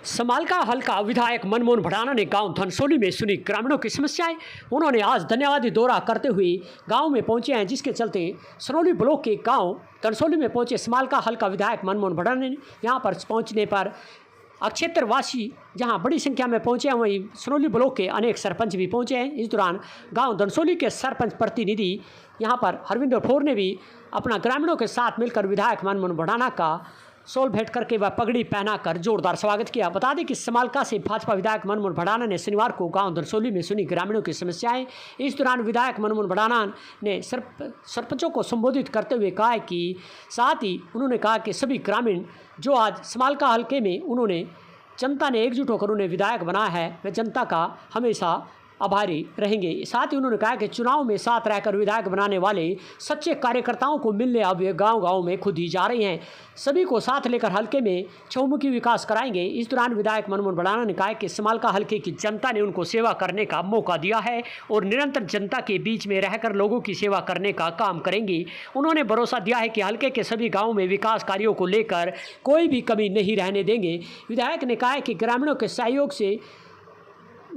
समालका हल्का विधायक मनमोहन भड़ाना ने गांव धनसोली में सुनी ग्रामीणों की समस्याएं। उन्होंने आज धन्यवादी दौरा करते हुए गांव में पहुंचे हैं, जिसके चलते सनौली ब्लॉक के गांव धनसोली में पहुंचे समालका हल्का विधायक मनमोहन भड़ाना ने यहां पर पहुंचने पर क्षेत्रवासी जहां बड़ी संख्या में पहुंचे हैं, वहीं सनौली ब्लॉक के अनेक सरपंच भी पहुंचे हैं। इस दौरान गांव धनसोली के सरपंच प्रतिनिधि यहां पर हरविंदर फोर ने भी अपना ग्रामीणों के साथ मिलकर विधायक मनमोहन भड़ाना का शॉल भेंट करके वह पगड़ी पहनाकर जोरदार स्वागत किया। बता दें कि समालका से भाजपा विधायक मनमोहन भड़ाना ने शनिवार को गांव धनसोली में सुनी ग्रामीणों की समस्याएं। इस दौरान विधायक मनमोहन भड़ाना ने सरपंचों को संबोधित करते हुए कहा कि साथ ही उन्होंने कहा कि सभी ग्रामीण जो आज समालका हल्के में उन्होंने जनता ने एकजुट होकर उन्हें विधायक बनाया है, वे जनता का हमेशा आभारी रहेंगे। साथ ही उन्होंने कहा कि चुनाव में साथ रहकर विधायक बनाने वाले सच्चे कार्यकर्ताओं को मिलने अब वे गांव-गांव में खुद ही जा रहे हैं। सभी को साथ लेकर हल्के में चहुमुखी विकास कराएंगे। इस दौरान विधायक मनमोहन भड़ाना ने कहा कि समालका हल्के की जनता ने उनको सेवा करने का मौका दिया है और निरंतर जनता के बीच में रहकर लोगों की सेवा करने का काम करेंगे। उन्होंने भरोसा दिया है कि हल्के के सभी गाँवों में विकास कार्यों को लेकर कोई भी कमी नहीं रहने देंगे। विधायक ने कहा कि ग्रामीणों के सहयोग से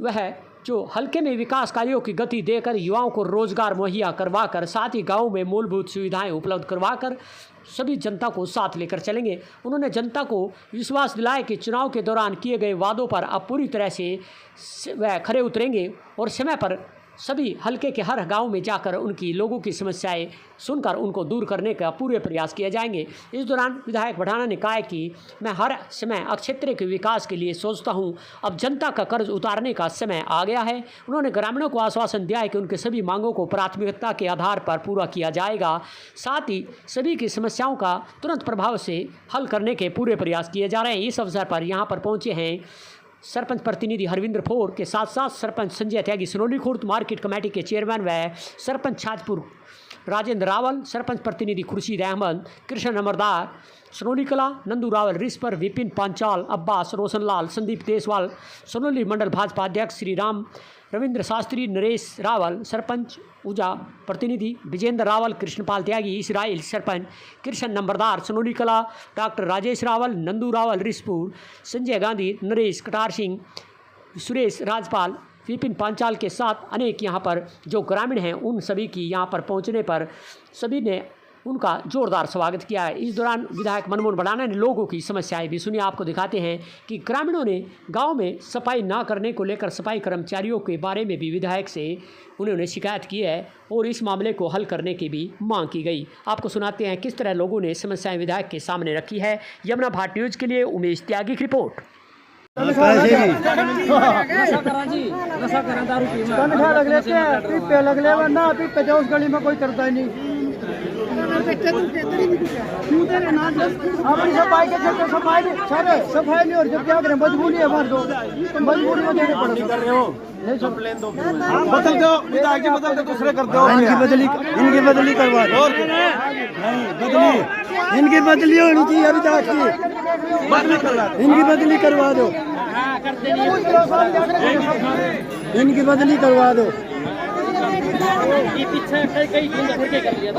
वह जो हल्के में विकास कार्यों की गति देकर युवाओं को रोजगार मुहैया करवाकर साथ ही गांव में मूलभूत सुविधाएं उपलब्ध करवाकर सभी जनता को साथ लेकर चलेंगे। उन्होंने जनता को विश्वास दिलाया कि चुनाव के दौरान किए गए वादों पर अब पूरी तरह से वह खरे उतरेंगे और समय पर सभी हल्के के हर गांव में जाकर उनकी लोगों की समस्याएं सुनकर उनको दूर करने का पूरे प्रयास किए जाएंगे। इस दौरान विधायक भड़ाना ने कहा कि मैं हर समय क्षेत्र के विकास के लिए सोचता हूं, अब जनता का कर्ज उतारने का समय आ गया है। उन्होंने ग्रामीणों को आश्वासन दिया है कि उनके सभी मांगों को प्राथमिकता के आधार पर पूरा किया जाएगा। साथ ही सभी की समस्याओं का तुरंत प्रभाव से हल करने के पूरे प्रयास किए जा रहे हैं। इस अवसर पर यहाँ पर पहुँचे हैं सरपंच प्रतिनिधि हरविंदर फोर के साथ साथ सरपंच संजय त्यागी सनौली खुर्द मार्केट कमेटी के चेयरमैन व सरपंच छाजपुर राजेंद्र रावल, सरपंच प्रतिनिधि खुर्शीद अहमद, कृष्ण अमरदार सनौली कला, नंदू रावल रिस्पर, विपिन पांचाल, अब्बास रोशनलाल, संदीप देसवाल, सनौली मंडल भाजपा अध्यक्ष श्री राम रविंद्र शास्त्री, नरेश रावल सरपंच ऊजा प्रतिनिधि, विजेंद्र रावल, कृष्णपाल त्यागी, इसराइल सरपंच, कृष्ण नंबरदार सनौली कला, डॉक्टर राजेश रावल, नंदू रावल रिसपुर, संजय गांधी, नरेश कटार सिंह, सुरेश राजपाल, विपिन पांचाल के साथ अनेक यहाँ पर जो ग्रामीण हैं उन सभी की यहाँ पर पहुँचने पर सभी ने उनका जोरदार स्वागत किया है। इस दौरान विधायक मनमोहन भड़ाना ने लोगों की समस्याएं भी सुनी। आपको दिखाते हैं कि ग्रामीणों ने गांव में सफाई ना करने को लेकर सफाई कर्मचारियों के बारे में भी विधायक से उन्होंने शिकायत की है और इस मामले को हल करने की भी मांग की गई। आपको सुनाते हैं किस तरह लोगों ने समस्याएं विधायक के सामने रखी है। यमुना भारत न्यूज़ के लिए उमेश त्यागी की रिपोर्ट। कोई करता ही नहीं अपनी सफाई के चक्कर सफाई नहीं और जब क्या करें, मजबूरी है हमारे, तो मजबूरी में देने पड़ रहे हो। बदल दो विधायक जी, बदल दो, दूसरे कर दो, इनकी बदली करवा दो। इनकी बदली होनी चाहिए विधायक की, इनकी बदली करवा दो, इनकी बदली करवा दो। ये पीछे कई कर लिया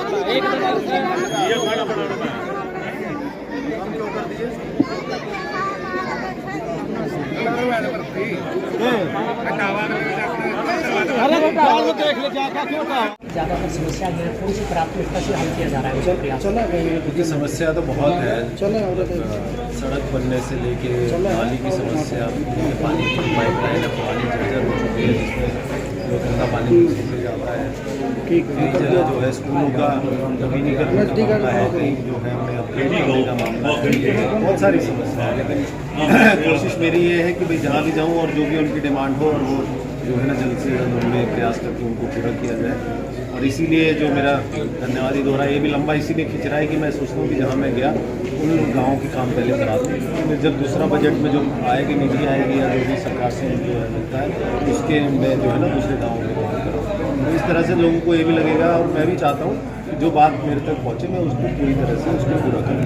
ज़्यादातर समस्या जो है कौन सी प्राथमिकता से हल किया जा रहा है? क्योंकि समस्या तो बहुत है, सड़क बनने से लेके नाली की समस्या, पानी की पाइपलाइन है, पानी जर्जर हो चुकी है जिसमें जो गंदा पानी से जाता है, कई जगह जो है स्कूलों का नवीनीकरण है, कहीं जो है हमें अपग्रेड करने का मामला, बहुत सारी समस्या है। लेकिन कोशिश मेरी ये है कि भाई जहाँ भी जाऊँ और जो भी उनकी डिमांड हो और वो जो है ना जल्द से जल्द उनमें प्रयास करके उनको पूरा किया जाए। और इसीलिए जो मेरा धन्यवादी दौरा ये भी लंबा इसीलिए खिंच रहा है कि मैं सोचता हूँ कि जहाँ मैं गया उन गाँव के काम पहले करा दूँ, फिर जब दूसरा बजट में जो आएगी निधि आएगी या जो भी सरकार से जो है मिलता है उसके मैं जो है ना दूसरे गाँव में काम कराऊँ। तो इस तरह से लोगों को ये भी लगेगा और मैं भी चाहता हूँ कि जो बात मेरे तक पहुँचे मैं उसको पूरी तरह से उसको पूरा करूँ।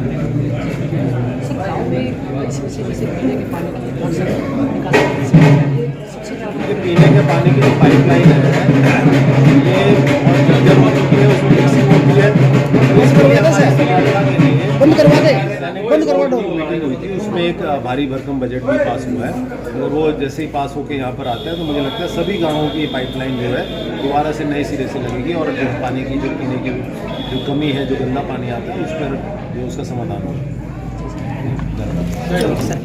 पीने के पानी की जो पाइपलाइन है ये बहुत जर्जर हो चुकी है, उसमें मिक्सिंग होती है, बंद करवा दे, बंद करवा बोर्ड की मीटिंग हुई थी, उसमें एक भारी भरकम बजट भी पास हुआ है। और वो जैसे ही पास होकर यहाँ पर आता है तो मुझे लगता है सभी गाँवों की पाइपलाइन जो है दोबारा से नए सिरे से लगेगी और जो पानी की जो पीने की जो कमी है, जो गंदा पानी आता है, उस पर जो उसका समाधान होगा।